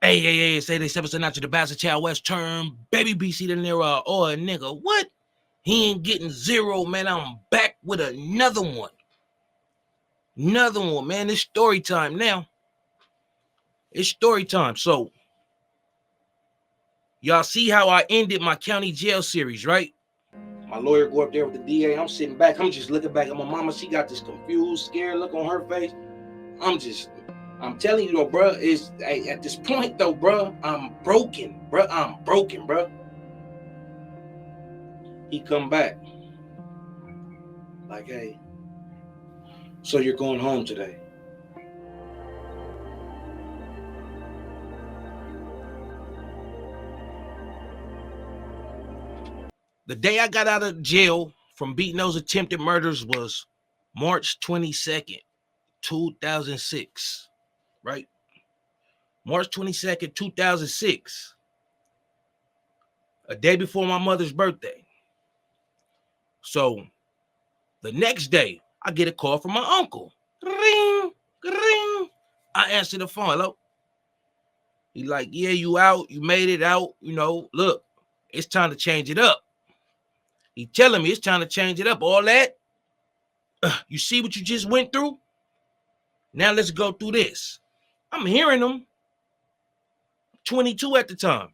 Hey, say they 7 Sinatra, the Bastard Child West term, baby BC the Nero, or a nigga. What? He ain't getting zero, man. I'm back with another one. Another one, man. It's story time now. It's story time. So, y'all see how I ended my county jail series, right? My lawyer go up there with the DA. I'm sitting back. I'm just looking back at my mama. She got this confused, scared look on her face. I'm telling you though, bro. Is at this point though, bro. I'm broken, bro. I'm broken, bro. He come back like, hey, so you're going home today? The day I got out of jail from beating those attempted murders was March 22nd, 2006, right? March 22nd, 2006, a day before my mother's birthday. So the next day, I get a call from my uncle. Ring, ring. I answer the phone. Hello? He like, yeah, you out. You made it out. You know, look, it's time to change it up. He telling me it's time to change it up. All that. You see what you just went through? Now let's go through this. I'm hearing him. 22 at the time.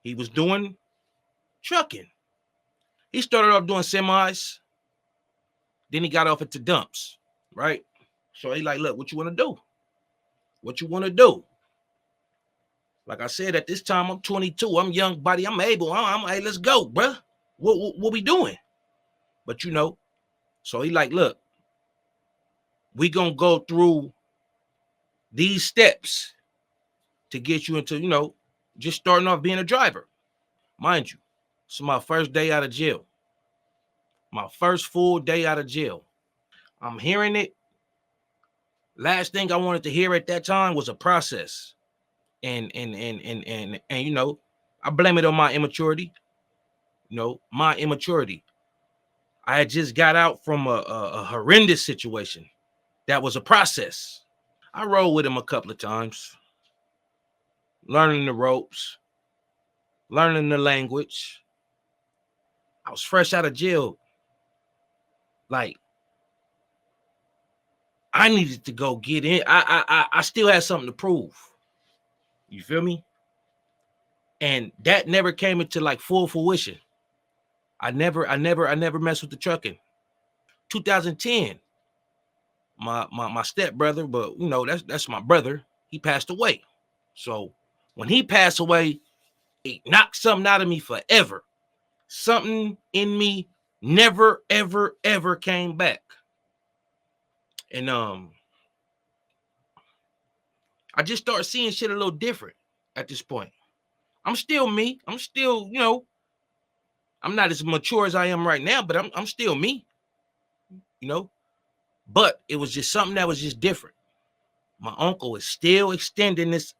He was doing trucking. He started off doing semis. Then he got off into dumps, right? So he like, look, what you want to do? What you want to do? Like I said, at this time, I'm 22. I'm young, buddy. I'm able. Hey, let's go, bruh. What we doing? But you know, so he like, look, we gonna go through these steps to get you into, you know, just starting off being a driver. Mind you, it's my first day out of jail. My first full day out of jail. I'm hearing it. Last thing I wanted to hear at that time was a process. And you know, I blame it on my immaturity. You know, my immaturity. I had just got out from a horrendous situation. That was a process. I rode with him a couple of times, learning the ropes, learning the language. I was fresh out of jail. Like, I needed to go get in. I still had something to prove. You feel me? And that never came into like full fruition. I never messed with the trucking. 2010, my stepbrother, but you know, that's my brother. He passed away. So when he passed away, it knocked something out of me forever. Something in me never, ever came back. And I just started seeing shit a little different at this point. I'm still me. I'm still, you know, I'm not as mature as I am right now, but I'm still me, you know. But it was just something that was just different. My uncle is still extending this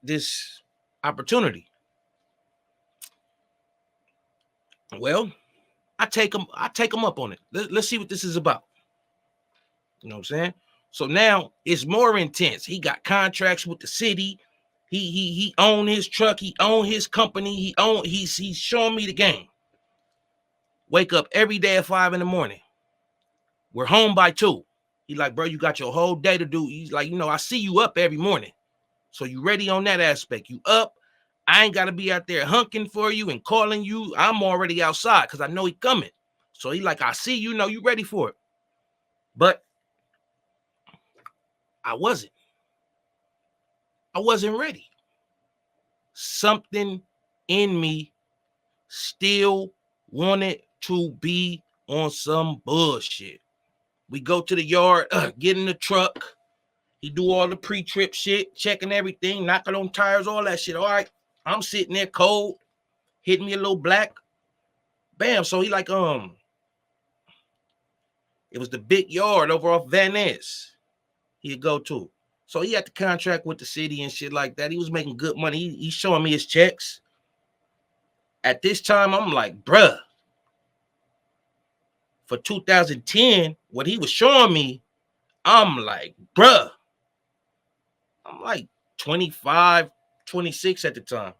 opportunity. Well, I take him up on it. Let's see what this is about. You know what I'm saying? So now it's more intense. He got contracts with the city. He owned his truck. He owned his company. He's showing me the game. Wake up every day at 5 a.m. We're home by 2. He like, bro, you got your whole day to do. He's like, you know, I see you up every morning. So you ready on that aspect. You up. I ain't got to be out there hunking for you and calling you. I'm already outside because I know he coming. So he like, I see you, know you ready for it. But I wasn't. I wasn't ready. Something in me still wanted to be on some bullshit. We go to the yard, get in the truck. He do all the pre-trip shit, checking everything, knocking on tires, all that shit. All right, I'm sitting there cold, hitting me a little black. Bam. So he like, it was the big yard over off Van Ness he'd go to. So he had the contract with the city and shit like that. He was making good money. He's showing me his checks. At this time, I'm like, bruh, for 2010, what he was showing me, I'm like, bruh, I'm like 25, 26 at the time.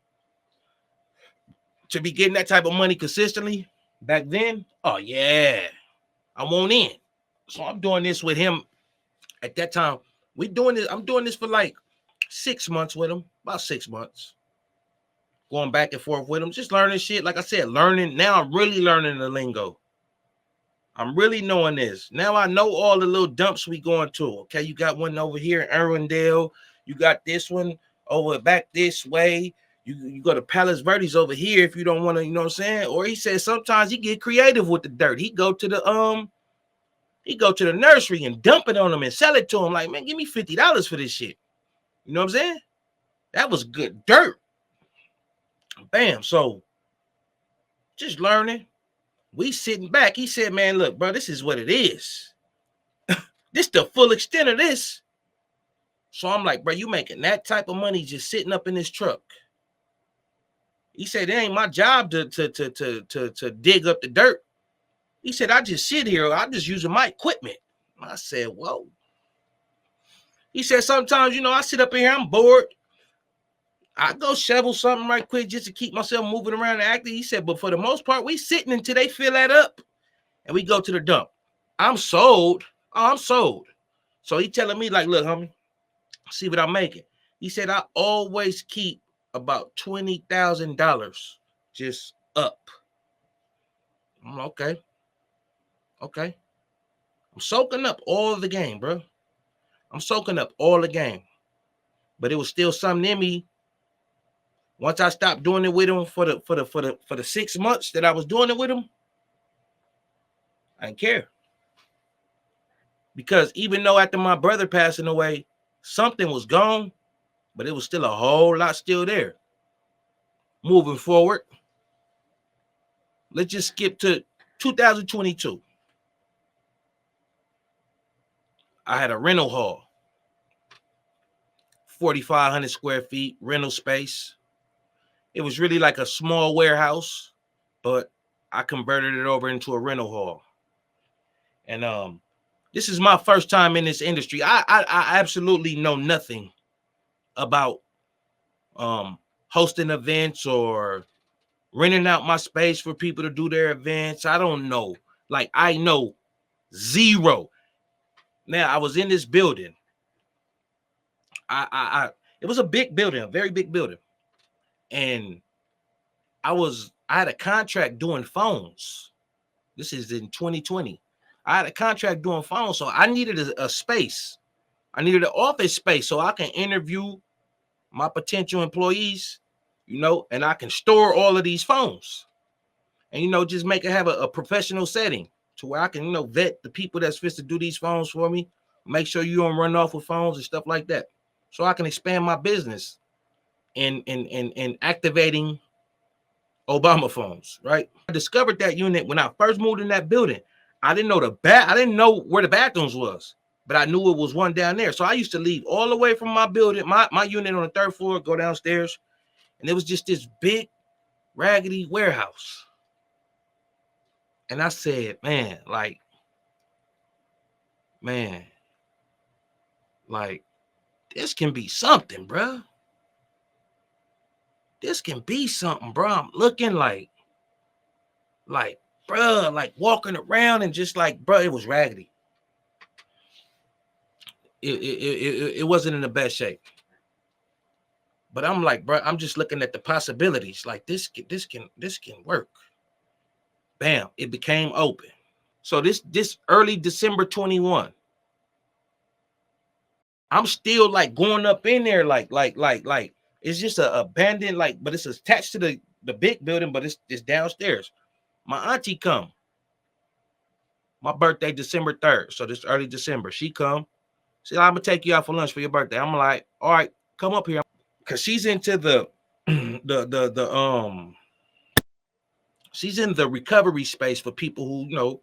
To be getting that type of money consistently back then, oh yeah, I want in. So I'm doing this with him at that time. I'm doing this for like 6 months with him, about 6 months. Going back and forth with him, just learning shit. Like I said, learning. Now I'm really learning the lingo. I'm really knowing this. Now I know all the little dumps we going to. Okay, you got one over here in Irwindale. You got this one over back this way. You go to Palos Verdes over here if you don't want to, you know what I'm saying? Or he says sometimes he get creative with the dirt. He go to the nursery and dump it on them and sell it to him. Like, man, give me $50 for this shit. You know what I'm saying? That was good dirt. Bam. So just learning. We sitting back. He said, man, look, bro, this is what it is. This the full extent of this. So I'm like, bro, you making that type of money just sitting up in this truck. He said, it ain't my job to dig up the dirt. He said, I just sit here. I'm just using my equipment. I said, whoa. He said, sometimes, I sit up here, I'm bored. I go shovel something right quick just to keep myself moving around and acting. He said, but for the most part, we sitting until they fill that up and we go to the dump. I'm sold. Oh, I'm sold. So he telling me like, look, homie, see what I'm making. He said, I always keep about $20,000 just up. I'm like, okay. I'm soaking up all of the game, bro. I'm soaking up all the game. But it was still something in me. Once I stopped doing it with him for the 6 months that I was doing it with him, I didn't care. Because even though after my brother passing away, something was gone, but it was still a whole lot still there. Moving forward, let's just skip to 2022. I had a rental hall, 4,500 square feet rental space. It was really like a small warehouse, but I converted it over into a rental hall. And this is my first time in this industry. I absolutely know nothing about hosting events or renting out my space for people to do their events. I don't know. Like, I know zero. Now, I was in this building. It was a big building, a very big building. And I had a contract doing phones. This is in 2020. I had a contract doing phones, so I needed a space. I needed an office space so I can interview my potential employees, and I can store all of these phones and, just make it have a professional setting to where I can, vet the people that's fit to do these phones for me, make sure you don't run off with phones and stuff like that. So I can expand my business in activating Obama phones, right? I discovered that unit when I first moved in that building. I didn't know where the bathrooms was, but I knew it was one down there. So I used to leave all the way from my building, my unit on the 3rd floor, go downstairs, and it was just this big, raggedy warehouse. And I said, man, this can be something, bro. This can be something, bro. I'm looking like, bro, like walking around and just like, bro, it was raggedy. It wasn't in the best shape. But I'm like, bro, I'm just looking at the possibilities. Like this can work. Bam, it became open. So this early December 21, I'm still like going up in there, like it's just a abandoned, but it's attached to the big building, but it's downstairs. My auntie come. My birthday, December 3rd. So this early December, she come. She said, I'm gonna take you out for lunch for your birthday. I'm like, all right, come up here. Cause she's into she's in the recovery space for people who,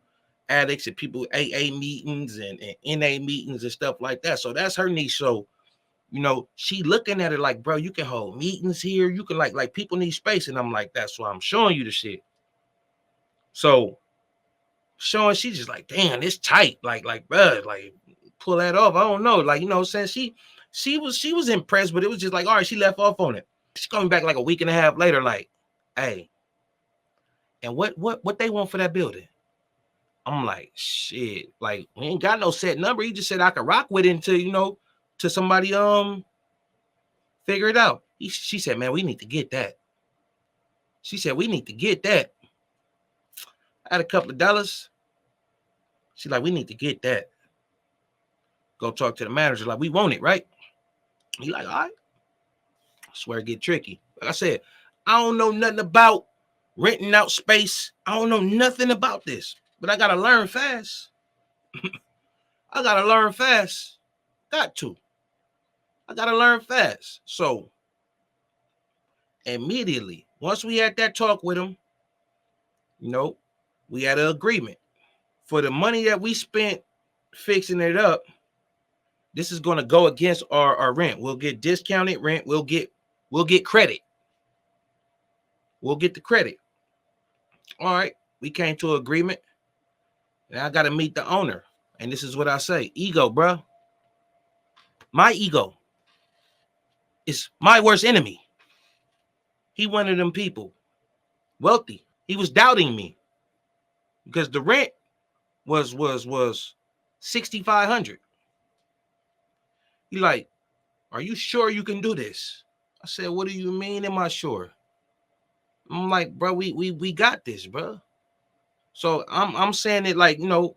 addicts and people AA meetings and NA meetings and stuff like that. So that's her niche. So, she looking at it like, bro, you can hold meetings here. You can like people need space. And I'm like, that's why I'm showing you the shit. So showing, she just like, damn, it's tight. Like, bro, like pull that off. I don't know. Like, saying she was impressed, but it was just like, all right, she left off on it. She called me back like a week and a half later, like, hey, and what they want for that building? I'm like, shit, like we ain't got no set number. He just said I could rock with it until, you know, to somebody figure it out. She said, man, we need to get that. She said, we need to get that. I had a couple of dollars. She's like, we need to get that. Go talk to the manager. Like, we want it, right? He like, all right. I swear it get tricky. Like I said, I don't know nothing about renting out space. I don't know nothing about this, but I gotta learn fast. I gotta learn fast. Got to. I gotta learn fast. So immediately, once we had that talk with him, you know, we had an agreement. For the money that we spent fixing it up, this is gonna go against our rent. We'll get discounted rent. We'll get credit. We'll get the credit. All right. We came to an agreement. And I gotta meet the owner. And this is what I say. Ego, bro. My ego is my worst enemy. He one of them people. Wealthy. He was doubting me. Because the rent was $6,500. He like, are you sure you can do this? I said, what do you mean am I sure? I'm like, bro, we got this, bro. So I'm saying it like, you know,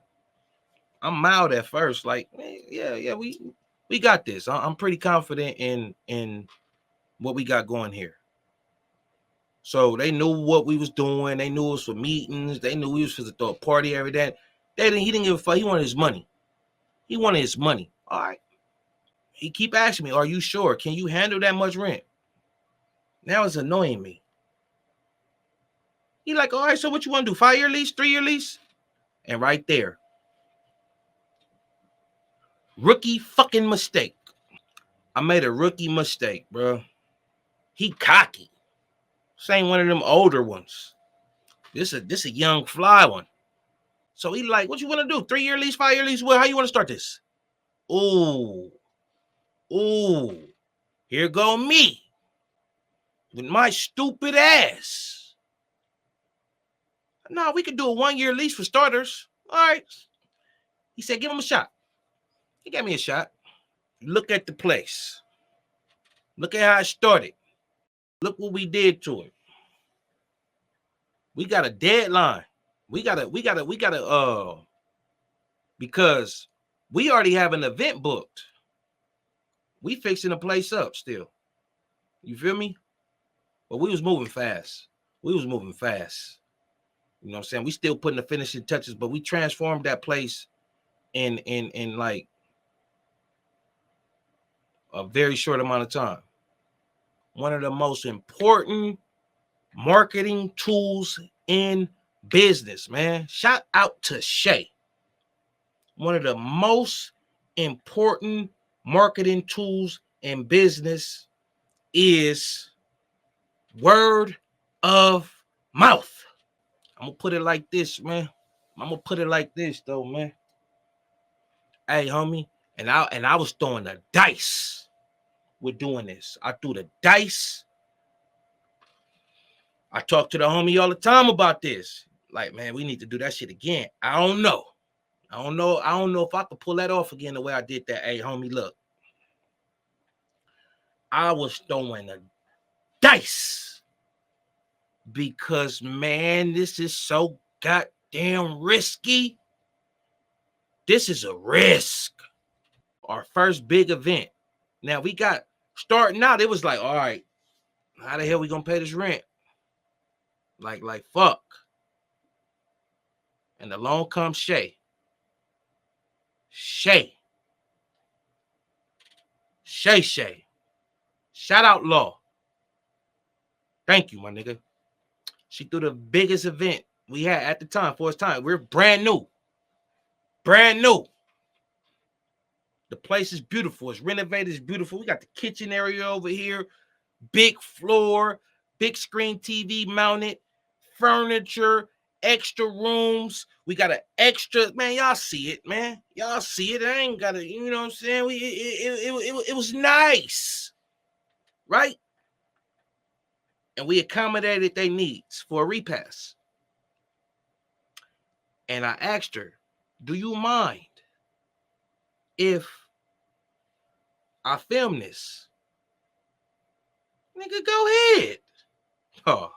I'm mild at first, like, yeah, we got this. I'm pretty confident in what we got going here. So they knew what we was doing. They knew it was for meetings. They knew we was for to throw a party every day. He didn't give a fuck. He wanted his money. He wanted his money. All right. He keep asking me, are you sure? Can you handle that much rent? Now it's annoying me. He like, all right, so what you want to do? 5-year lease, 3-year lease? And right there, rookie fucking mistake. I made a rookie mistake, bro. He cocky. Same one of them older ones. This a young fly one. So he like, what you want to do? 3-year lease, 5-year lease? Well, how you want to start this? Ooh. Here go me with my stupid ass. No, we could do a 1-year lease for starters. All right. He said, give him a shot. He gave me a shot. Look at the place. Look at how it started. Look what we did to it. We got a deadline. We gotta, because we already have an event booked. We fixing the place up still. You feel me? But we was moving fast. You know what I'm saying? We still putting the finishing touches, but we transformed that place in like a very short amount of time. One of the most important marketing tools in business, man. Shout out to Shay. One of the most important marketing tools in business is word of mouth. I'm gonna put it like this, man. I'm gonna put it like this, though, man. Hey, homie, and I was throwing the dice with doing this. I threw the dice. I talk to the homie all the time about this. Like, man, we need to do that shit again. I don't know if I could pull that off again the way I did that. Hey, homie, look. I was throwing the dice because, man, this is so goddamn risky. This is a risk. Our first big event. Now we got starting out. It was like, all right, how the hell we gonna pay this rent? Like fuck. And along comes Shay. Shay. Shout out Law. Thank you, my nigga. She threw the biggest event we had at the time for its time. We're brand new. The place is beautiful. It's renovated. It's beautiful. We got the kitchen area over here. Big floor. Big screen TV mounted. Furniture. Extra rooms. We got an extra. Man, y'all see it, man. Y'all see it. I ain't got to, you know what I'm saying? It was nice. Right? and we accommodated their needs for a repass. And I asked her, do you mind if I film this? Nigga, go ahead. Oh.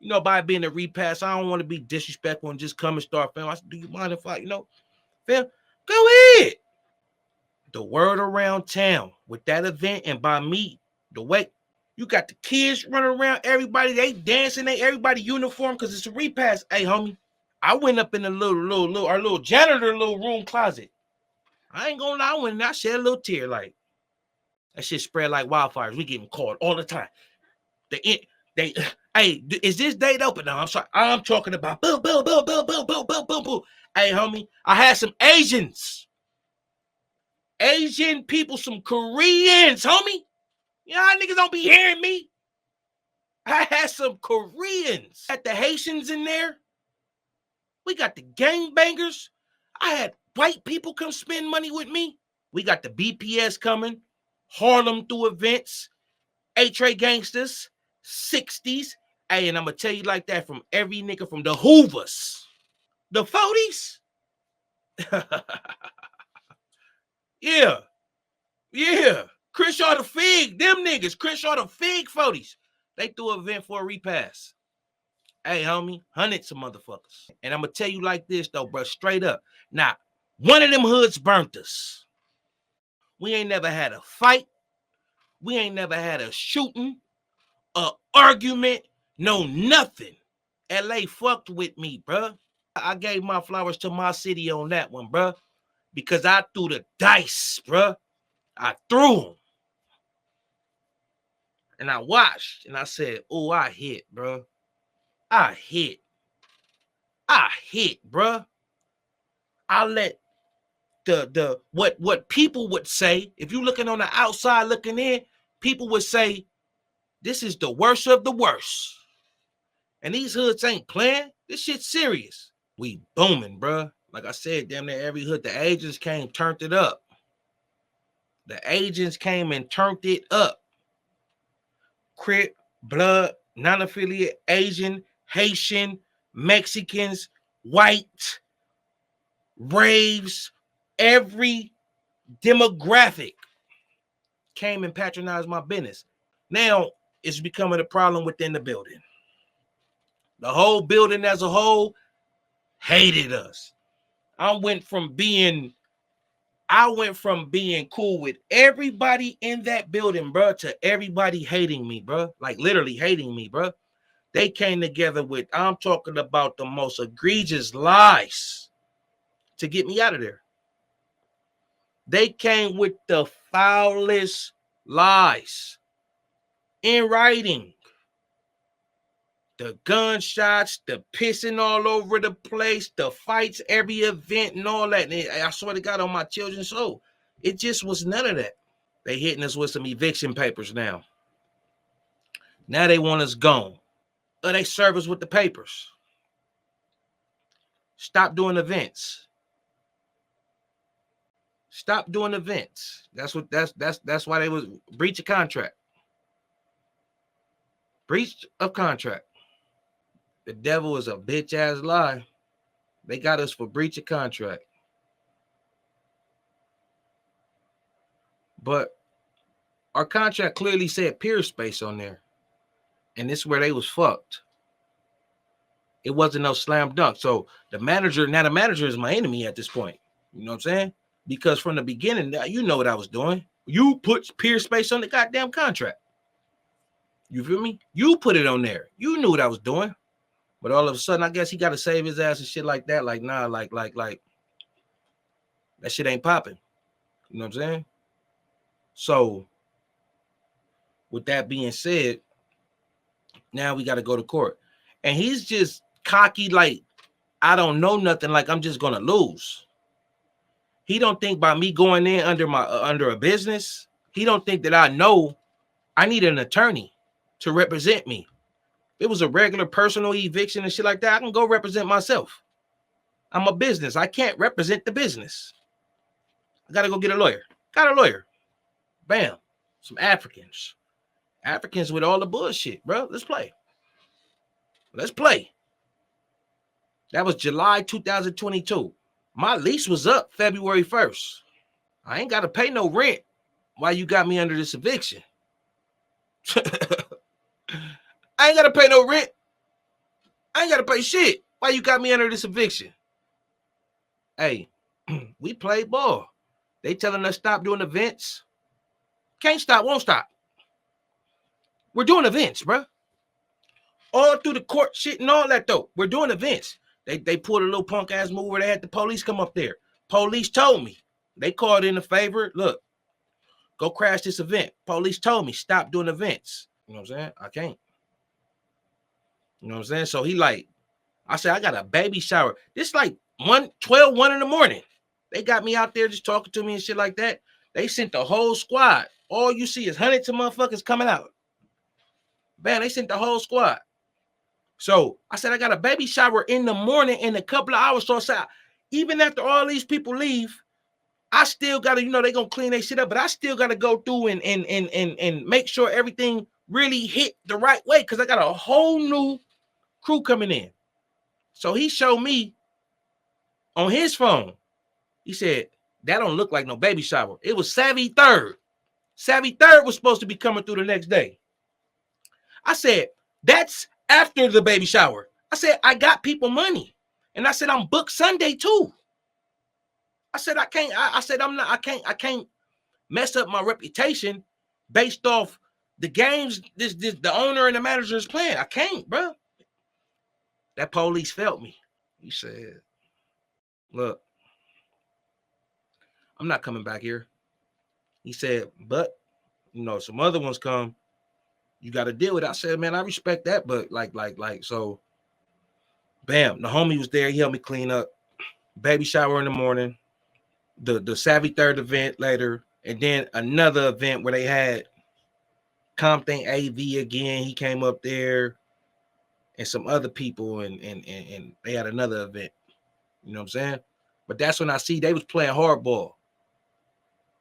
You know, by being a repass, I don't want to be disrespectful and just come and start filming. I said, do you mind if I, film? Go ahead. The word around town with that event, and by me, the way you got the kids running around, everybody, they dancing, everybody uniform because it's a repass. Hey, homie, I went up in the our little janitor room closet. I ain't gonna lie, I went and I shed a little tear. Like, that shit spread like wildfires. We getting called all the time. They hey, is this date open? No, I'm sorry. I'm talking about boom, boom, boom, boom, boom, boom, boom, boom, boom. Hey, homie, I had some Asian people, some Koreans, homie. Y'all niggas don't be hearing me. I had some Koreans. Had the Haitians in there. We got the gangbangers. I had white people come spend money with me. We got the BPS coming. Harlem through events. A-Tray gangsters. 60s. Hey, and I'm going to tell you like that from every nigga from the Hoovers. The 40s. Yeah. Yeah. Crenshaw the Fig. Them niggas. Crenshaw the Fig 40s. They threw an event for a repass. Hey, homie, hundreds of motherfuckers. And I'm going to tell you like this, though, bro, straight up. Now, one of them hoods burnt us. We ain't never had a fight. We ain't never had a shooting, a argument, no nothing. LA fucked with me, bro. I gave my flowers to my city on that one, bro, because I threw the dice, bro. I threw them. And I watched, and I said, oh, I hit, bro. I hit, bro. I let what people would say, if you're looking on the outside looking in, people would say, this is the worst of the worst. And these hoods ain't playing. This shit's serious. We booming, bro. Like I said, damn near every hood, the agents came, turned it up. The agents came and turned it up. Crip, blood, non-affiliate, Asian, Haitian, Mexicans, white, raves, every demographic came and patronized my business. Now it's becoming a problem within the building. The whole building as a whole hated us. I went from being cool with everybody in that building, bro, to everybody hating me, bro. Like literally hating me, bro. They came together with, I'm talking about the most egregious lies to get me out of there. They came with the foulest lies in writing. The gunshots, the pissing all over the place, the fights, every event and all that. And I swear to God on my children's soul, it just was none of that. They hitting us with some eviction papers now. Now they want us gone. Or they serve us with the papers. Stop doing events. Stop doing events. That's why they was breach of contract. Breach of contract. The devil is a bitch ass lie. They got us for breach of contract. But our contract clearly said peer space on there. And this is where they was fucked. It wasn't no slam dunk. So the manager is my enemy at this point. You know what I'm saying? Because from the beginning, you know what I was doing. You put peer space on the goddamn contract. You feel me? You put it on there. You knew what I was doing. But all of a sudden, I guess he got to save his ass and shit like that. Like, nah, like that shit ain't popping. You know what I'm saying? So with that being said, now we got to go to court. And he's just cocky, like, I don't know nothing, like I'm just going to lose. He don't think by me going in under a business, he don't think that I know I need an attorney to represent me. If it was a regular personal eviction and shit like that, I can go represent myself. I'm a business. I can't represent the business. I got to go get a lawyer. Got a lawyer. Bam. Some Africans. Africans with all the bullshit, bro. Let's play. Let's play. That was July 2022. My lease was up February 1st. I ain't got to pay no rent while you got me under this eviction. I ain't got to pay no rent. I ain't got to pay shit while you got me under this eviction. Hey, we play ball. They telling us stop doing events. Can't stop, won't stop. We're doing events, bro. All through the court shit and all that, though. We're doing events. They pulled a little punk ass move where they had the police come up there. Police told me. They called in a favor. Look, go crash this event. Police told me stop doing events. You know what I'm saying? I can't. You know what I'm saying? So he like, I said, I got a baby shower. This like 1 in the morning. They got me out there just talking to me and shit like that. They sent the whole squad. All you see is hundreds of motherfuckers coming out. Man, they sent the whole squad. So I said, I got a baby shower in the morning in a couple of hours. So I said, even after all these people leave, I still got to, you know, they're going to clean their shit up, but I still got to go through and make sure everything really hit the right way because I got a whole new crew coming in. So he showed me on his phone. He said, that don't look like no baby shower. It was Savvy Third. Savvy Third was supposed to be coming through the next day. I said, that's after the baby shower. I said, I got people money. And I said, I'm booked Sunday too. I said, I can't mess up my reputation based off the games the owner and the manager is playing. I can't, bro. That police felt me. He said, look, I'm not coming back here. He said, but, you know, some other ones come. You got to deal with it. I said, man, I respect that. But so, bam, the homie was there. He helped me clean up. Baby shower in the morning. The Savvy Third event later. And then another event where they had Compton AV again. He came up there and some other people and they had another event. You know what I'm saying? But that's when I see they was playing hardball.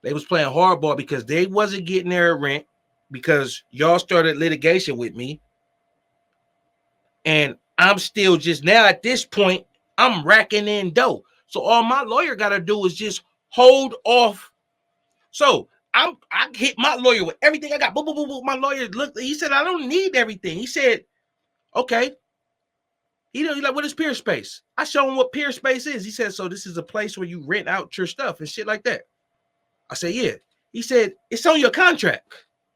They was playing hardball because they wasn't getting their rent because y'all started litigation with me. And I'm still just now at this point, I'm racking in dough. So all my lawyer got to do is just hold off. So I hit my lawyer with everything I got. Boom, boom, boom, boom. My lawyer looked, he said, I don't need everything. He said, okay. He's like, what is peer space? I show him what peer space is. He said, so this is a place where you rent out your stuff and shit like that. I said, yeah. He said, it's on your contract.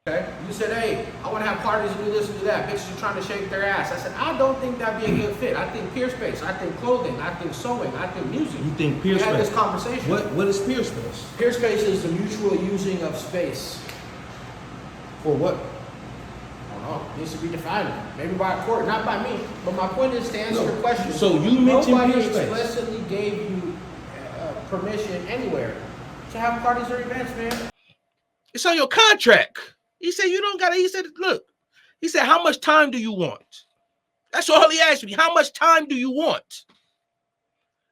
Okay. You said, hey, I want to have parties and do this and do that. Bitches are trying to shake their ass. I said, I don't think that'd be a good fit. I think peer space. I think clothing. I think sewing. I think music. You think peer space? We had this conversation. What is peer space? Peer space is the mutual using of space. For what? I don't know. It needs to be defined. Maybe by a court, not by me. But my point is to answer your question. So you mentioned peer space. Nobody explicitly gave you permission anywhere to have parties or events, man. It's on your contract. He said, you don't got to. He said, look. He said, how much time do you want? That's all he asked me. How much time do you want?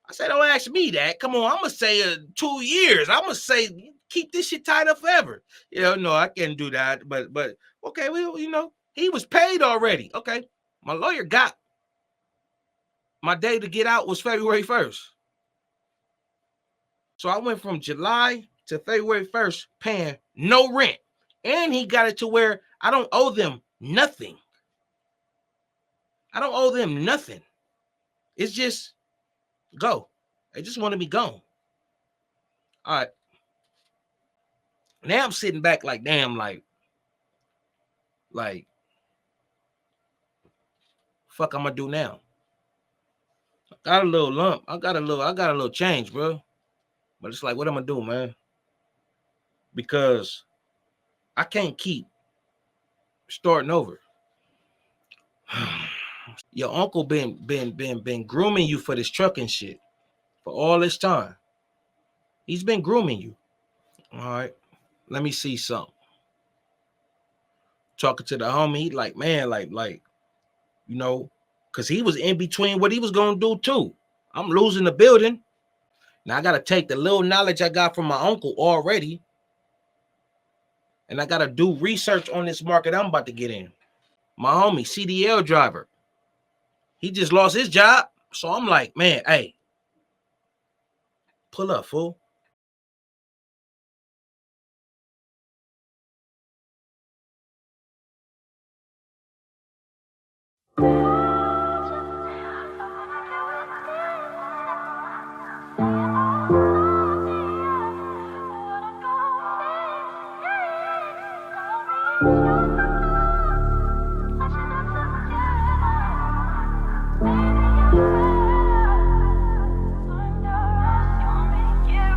I said, don't ask me that. Come on, I'm going to say 2 years. I'm going to say, keep this shit tied up forever. You know, no, I can't do that. But okay, well, you know, he was paid already. Okay. My lawyer got my day to get out was February 1st. So I went from July to February 1st paying no rent. And he got it to where I don't owe them nothing. I don't owe them nothing. It's just go. They just want to be gone. All right. Now I'm sitting back like, damn, like, fuck I'm gonna do now? I got a little lump. I got a little change, bro. But it's like, what am I do, man? Because I can't keep starting over. Your uncle been grooming you for this trucking shit for all this time. He's been grooming you. All right. Let me see something. Talking to the homie, like, man, like, you know, because he was in between what he was gonna do too. I'm losing the building. Now I gotta take the little knowledge I got from my uncle already and I gotta do research on this market I'm about to get in. My homie, CDL driver, he just lost his job. So I'm like, man, hey, pull up, fool.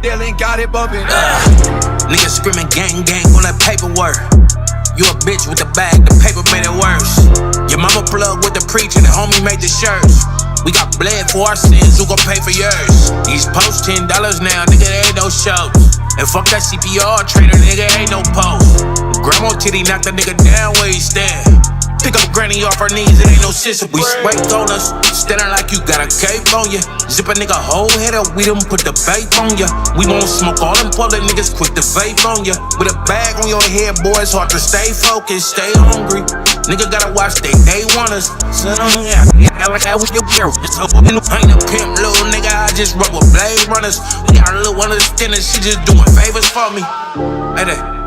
Dylan got it bumping. Niggas screaming gang gang on that paperwork. You a bitch with the bag, the paper made it worse. Your mama plug with the preacher, the homie made the shirts. We got bled for our sins, who gon' pay for yours? These posts $10 now, nigga, there ain't no shows. And fuck that CPR trainer, nigga, ain't no post. Grandma titty knock the nigga down where he stand. Pick up granny off her knees, it ain't no sister. We spike on us, standing like you got a cape on ya. Zip a nigga whole head up, we done put the vape on ya. We won't smoke all them public niggas, quick to vape on ya. With a bag on your head, boy, it's hard to stay focused, stay hungry. Nigga gotta watch they want us. So yeah, like I was your girl. Ain't a pimp, little nigga, I just run with blade runners. We got a little understanding, she just doing favors for me. Hey there.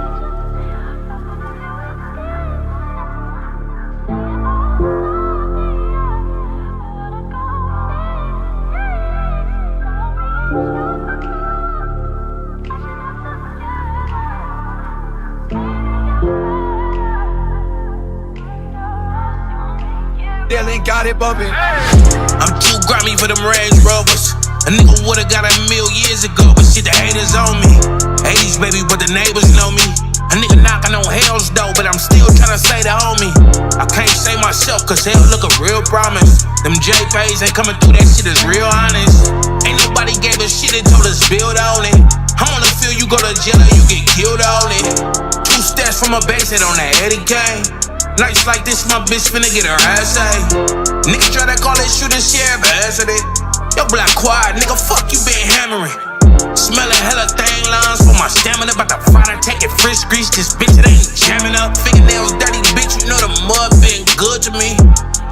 Dylan got it bumping. I'm too grimy for them Range Rovers. A nigga would've got a meal years ago, but shit, the haters on me. 80s baby, but the neighbors know me. A nigga knocking on hell's door, but I'm still tryna say the homie. I can't say myself, cause hell look a real promise. Them JPays ain't coming through, that shit is real honest. Ain't nobody gave us shit and told us build on it. I'm on the field, you go to jail or you get killed on it. 2 steps from a base hit on that Eddie Kane. Nights like this, my bitch finna get her ass ate. Nigga try to call it shooting sheriff, ass at it. Yo, black quiet, nigga, fuck you been hammering. Smelling hella thang lines for my stamina. About to fight and take it frisk grease. This bitch, it ain't jamming up. Fingernails dirty, bitch, you know the mud been good to me.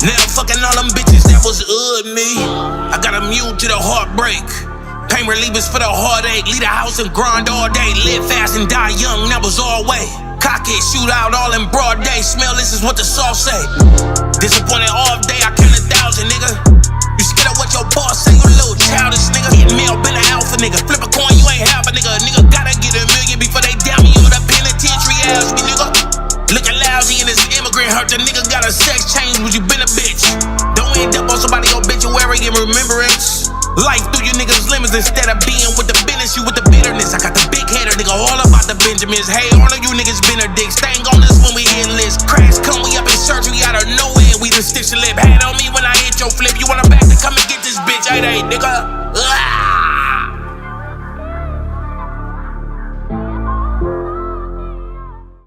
Now I'm fucking all them bitches that was me. I got immune to the heartbreak. Pain relievers for the heartache. Leave the house and grind all day. Live fast and die young, that was all way. Cock it, shoot out all in broad day. Smell, this is what the sauce say. Disappointed off day, I count 1,000, nigga. You scared of what your boss say, you little childish nigga. Getting mail, been an alpha nigga. Flip a coin, you ain't half a nigga. Nigga gotta get $1 million before they down me on the penitentiary. Ask me, nigga. Looking lousy in this immigrant hurt. The nigga got a sex change, would you been a bitch? Don't end up on somebody obituary in remembrance. Life through you niggas' limits instead of being with the business, you with the bitterness. I got the big header, nigga, all about the Benjamins. Hey, all of you niggas been a dick. Staying on this when we hit list. Crash come, we up in surgery out of nowhere. We just stitch a lip. Had on me when I hit your flip. You want a back to come and get this bitch? Hey, nigga.